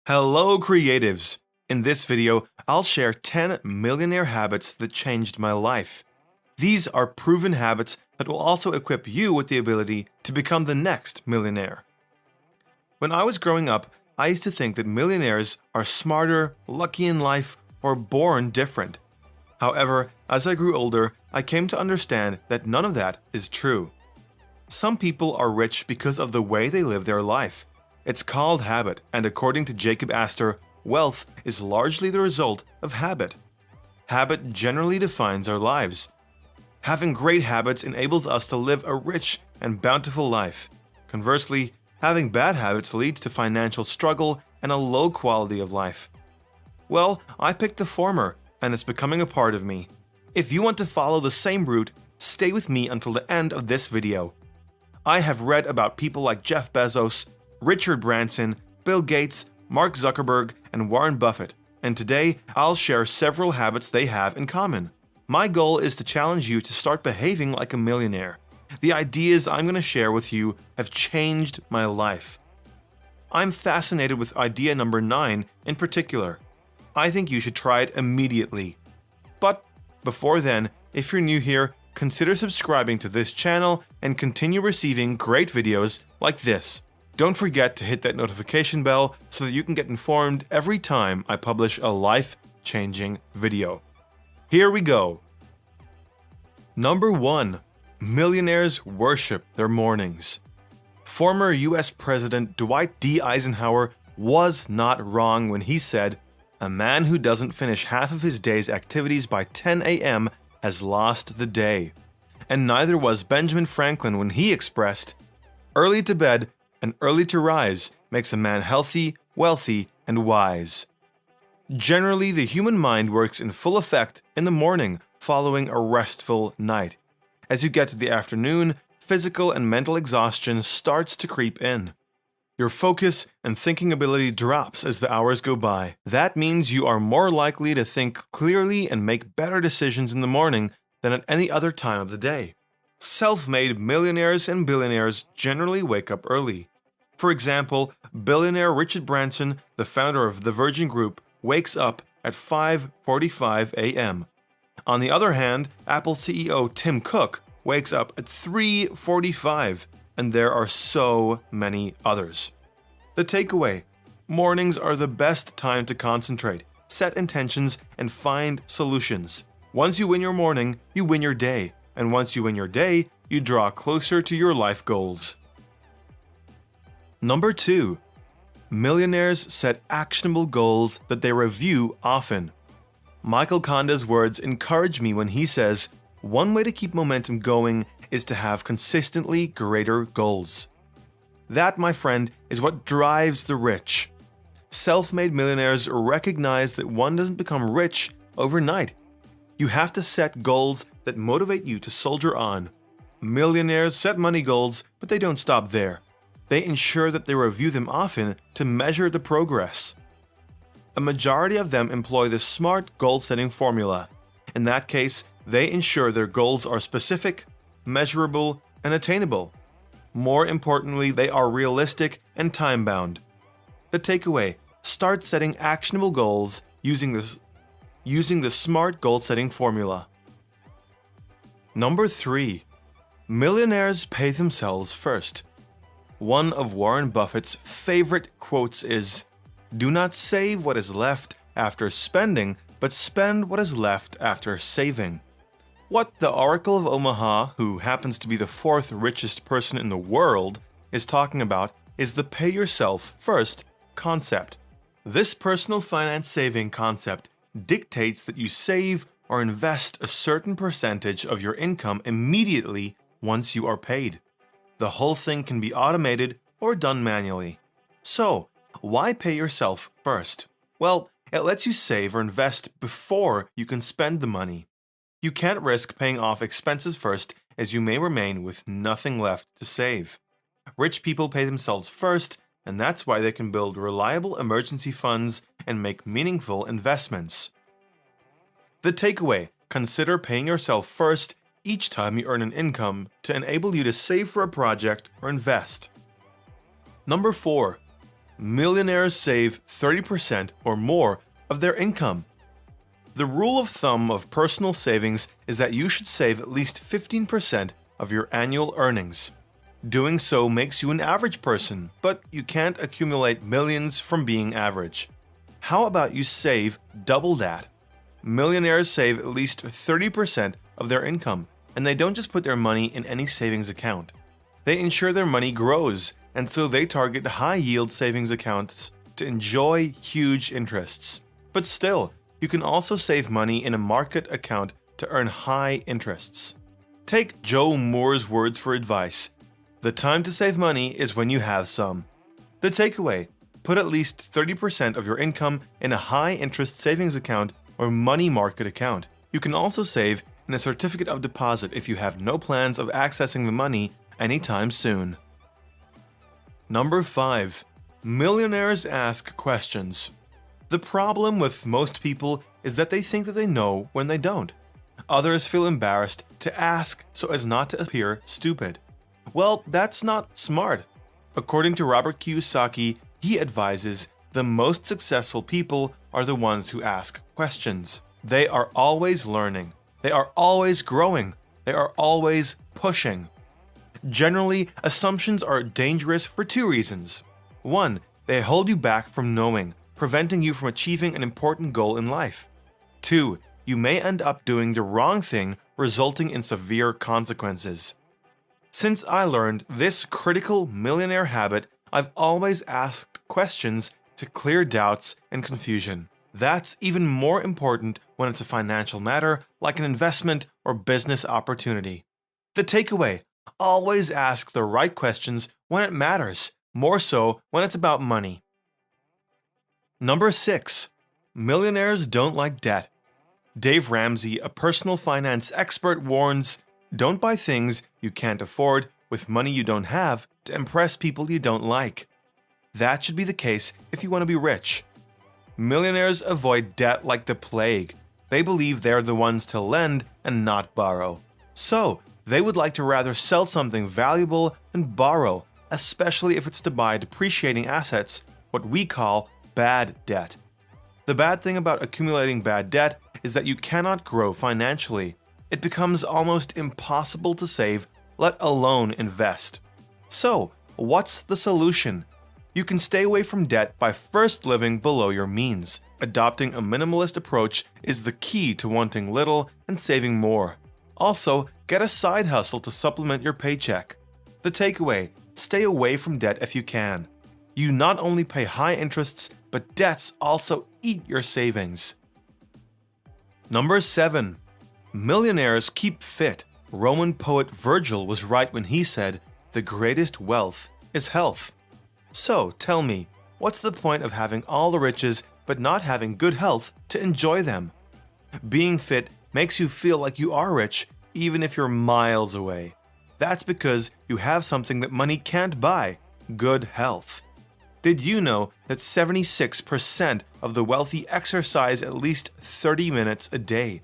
Hello creatives! In this video, I'll share 10 millionaire habits that changed my life. These are proven habits that will also equip you with the ability to become the next millionaire. When I was growing up, I used to think that millionaires are smarter, lucky in life, or born different. However, as I grew older, I came to understand that none of that is true. Some people are rich because of the way they live their life. It's called habit, and according to Jacob Astor, wealth is largely the result of habit. Habit generally defines our lives. Having great habits enables us to live a rich and bountiful life. Conversely, having bad habits leads to financial struggle and a low quality of life. Well, I picked the former, and it's becoming a part of me. If you want to follow the same route, stay with me until the end of this video. I have read about people like Jeff Bezos, Richard Branson, Bill Gates, Mark Zuckerberg, and Warren Buffett, and today I'll share several habits they have in common. My goal is to challenge you to start behaving like a millionaire. The ideas I'm going to share with you have changed my life. I'm fascinated with idea number 9 in particular. I think you should try it immediately. But before then, if you're new here, consider subscribing to this channel and continue receiving great videos like this. Don't forget to hit that notification bell so that you can get informed every time I publish a life-changing video. Here we go. Number 1. Millionaires worship their mornings. Former US President Dwight D. Eisenhower was not wrong when he said, "A man who doesn't finish half of his day's activities by 10 a.m. has lost the day." And neither was Benjamin Franklin when he expressed, "Early to bed and early to rise makes a man healthy, wealthy, and wise." Generally, the human mind works in full effect in the morning following a restful night. As you get to the afternoon, physical and mental exhaustion starts to creep in. Your focus and thinking ability drops as the hours go by. That means you are more likely to think clearly and make better decisions in the morning than at any other time of the day. Self-made millionaires and billionaires generally wake up early. For example, billionaire Richard Branson, the founder of the Virgin Group, wakes up at 5:45 a.m. On the other hand, Apple CEO Tim Cook wakes up at 3:45, and there are so many others. The takeaway: mornings are the best time to concentrate, set intentions, and find solutions. Once you win your morning, you win your day. And once you win your day, you draw closer to your life goals. Number 2. Millionaires set actionable goals that they review often. Michael Konda's words encourage me when he says, "One way to keep momentum going is to have consistently greater goals." That, my friend, is what drives the rich. Self-made millionaires recognize that one doesn't become rich overnight. You have to set goals that motivate you to soldier on. Millionaires set money goals, but they don't stop there. They ensure that they review them often to measure the progress. A majority of them employ the SMART goal-setting formula. In that case, they ensure their goals are specific, measurable, and attainable. More importantly, they are realistic and time-bound. The takeaway: start setting actionable goals using the SMART goal-setting formula. Number 3. Millionaires pay themselves first. One of Warren Buffett's favorite quotes is, "Do not save what is left after spending, but spend what is left after saving." What the Oracle of Omaha, who happens to be the 4th richest person in the world, is talking about is the pay yourself first concept. This personal finance saving concept dictates that you save or invest a certain percentage of your income immediately once you are paid. The whole thing can be automated or done manually. So, why pay yourself first? Well, it lets you save or invest before you can spend the money. You can't risk paying off expenses first, as you may remain with nothing left to save. Rich people pay themselves first, and that's why they can build reliable emergency funds and make meaningful investments. The takeaway: consider paying yourself first each time you earn an income to enable you to save for a project or invest. Number 4. Millionaires save 30% or more of their income. The rule of thumb of personal savings is that you should save at least 15% of your annual earnings. Doing so makes you an average person, but you can't accumulate millions from being average. How about you save double that? Millionaires save at least 30% of their income, and they don't just put their money in any savings account. They ensure their money grows, and so they target high-yield savings accounts to enjoy huge interests. But still, you can also save money in a market account to earn high interests. Take Joe Moore's words for advice. The time to save money is when you have some. The takeaway: put at least 30% of your income in a high-interest savings account or money market account. You can also save in a certificate of deposit if you have no plans of accessing the money anytime soon. Number 5. Millionaires Ask Questions. The problem with most people is that they think that they know when they don't. Others feel embarrassed to ask so as not to appear stupid. Well, that's not smart. According to Robert Kiyosaki, he advises the most successful people are the ones who ask questions. They are always learning. They are always growing. They are always pushing. Generally, assumptions are dangerous for two reasons. 1. They hold you back from knowing, preventing you from achieving an important goal in life. 2. You may end up doing the wrong thing, resulting in severe consequences. Since I learned this critical millionaire habit, I've always asked questions to clear doubts and confusion. That's even more important when it's a financial matter like an investment or business opportunity. The takeaway: always ask the right questions when it matters, more so when it's about money. Number 6. Millionaires don't like debt. Dave Ramsey, a personal finance expert, warns, don't buy things you can't afford with money you don't have to impress people you don't like. That should be the case if you want to be rich. Millionaires avoid debt like the plague. They believe they're the ones to lend and not borrow. So, they would like to rather sell something valuable and borrow, especially if it's to buy depreciating assets, what we call bad debt. The bad thing about accumulating bad debt is that you cannot grow financially. It becomes almost impossible to save, let alone invest. So, what's the solution? You can stay away from debt by first living below your means. Adopting a minimalist approach is the key to wanting little and saving more. Also, get a side hustle to supplement your paycheck. The takeaway: stay away from debt if you can. You not only pay high interests, but debts also eat your savings. Number 7. Millionaires Keep Fit. Roman poet Virgil was right when he said, "The greatest wealth is health." So, tell me, what's the point of having all the riches but not having good health to enjoy them? Being fit makes you feel like you are rich even if you're miles away. That's because you have something that money can't buy: good health. Did you know that 76% of the wealthy exercise at least 30 minutes a day?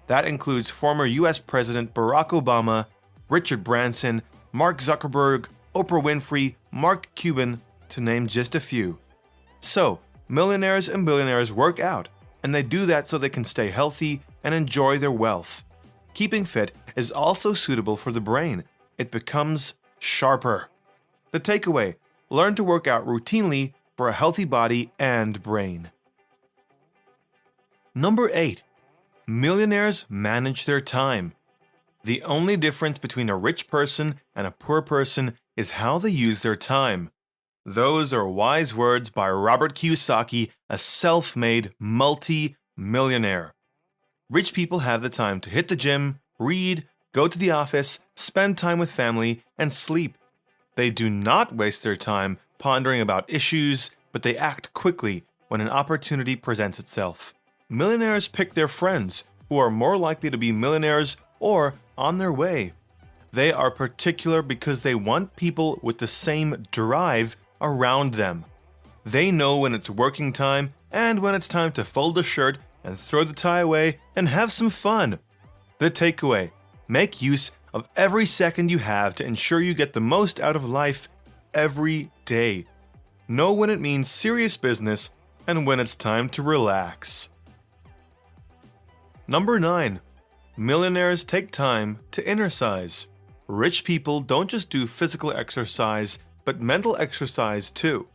That includes former US President Barack Obama, Richard Branson, Mark Zuckerberg, Oprah Winfrey, Mark Cuban, to name just a few. So, millionaires and billionaires work out, and they do that so they can stay healthy and enjoy their wealth. Keeping fit is also suitable for the brain. It becomes sharper. The takeaway: learn to work out routinely for a healthy body and brain. Number 8. Millionaires manage their time. The only difference between a rich person and a poor person is how they use their time. Those are wise words by Robert Kiyosaki, a self-made multi-millionaire. Rich people have the time to hit the gym, read, go to the office, spend time with family, and sleep. They do not waste their time pondering about issues, but they act quickly when an opportunity presents itself. Millionaires pick their friends, who are more likely to be millionaires or on their way. They are particular because they want people with the same drive around them. They know when it's working time and when it's time to fold the shirt and throw the tie away and have some fun. The takeaway: make use of every second you have to ensure you get the most out of life every day. Know when it means serious business and when it's time to relax. Number 9. Millionaires take time to Innercise. Rich people don't just do physical exercise, but mental exercise too.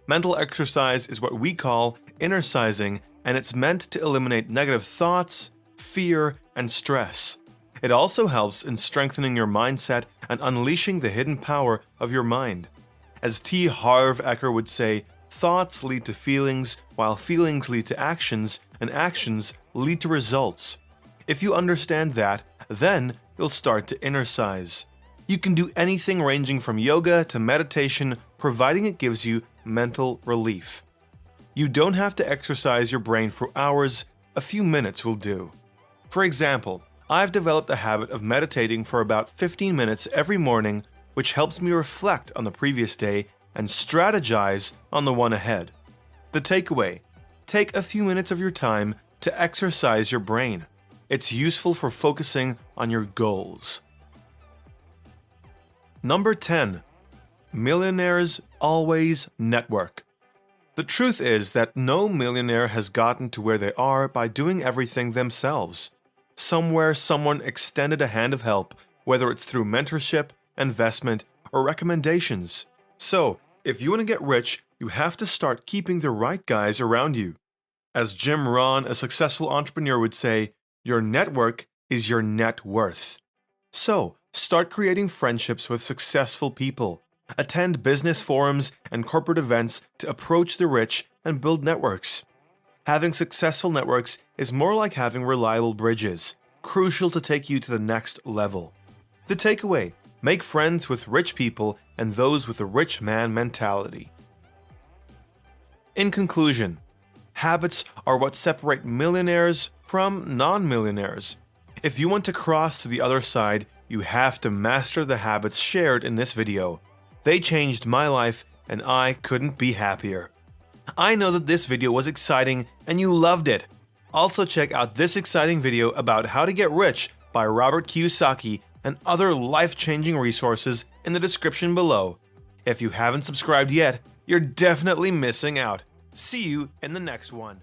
Mental exercise is what we call innercising, and it's meant to eliminate negative thoughts, fear, and stress. It also helps in strengthening your mindset and unleashing the hidden power of your mind. As T. Harv Eker would say, thoughts lead to feelings, while feelings lead to actions, and actions lead to results. If you understand that, then you'll start to innercise. You can do anything ranging from yoga to meditation, providing it gives you mental relief. You don't have to exercise your brain for hours, a few minutes will do. For example, I've developed a habit of meditating for about 15 minutes every morning, which helps me reflect on the previous day and strategize on the one ahead. The takeaway: take a few minutes of your time to exercise your brain. It's useful for focusing on your goals. Number 10. Millionaires always network. The truth is that no millionaire has gotten to where they are by doing everything themselves. Somewhere someone extended a hand of help, whether it's through mentorship, investment, or recommendations. So, if you want to get rich, you have to start keeping the right guys around you. As Jim Rohn, a successful entrepreneur, would say, your network is your net worth. So, start creating friendships with successful people. Attend business forums and corporate events to approach the rich and build networks. Having successful networks is more like having reliable bridges, crucial to take you to the next level. The takeaway: make friends with rich people and those with a rich man mentality. In conclusion, habits are what separate millionaires from non-millionaires. If you want to cross to the other side, you have to master the habits shared in this video. They changed my life, and I couldn't be happier. I know that this video was exciting and you loved it. Also check out this exciting video about how to get rich by Robert Kiyosaki and other life-changing resources in the description below. If you haven't subscribed yet, you're definitely missing out. See you in the next one.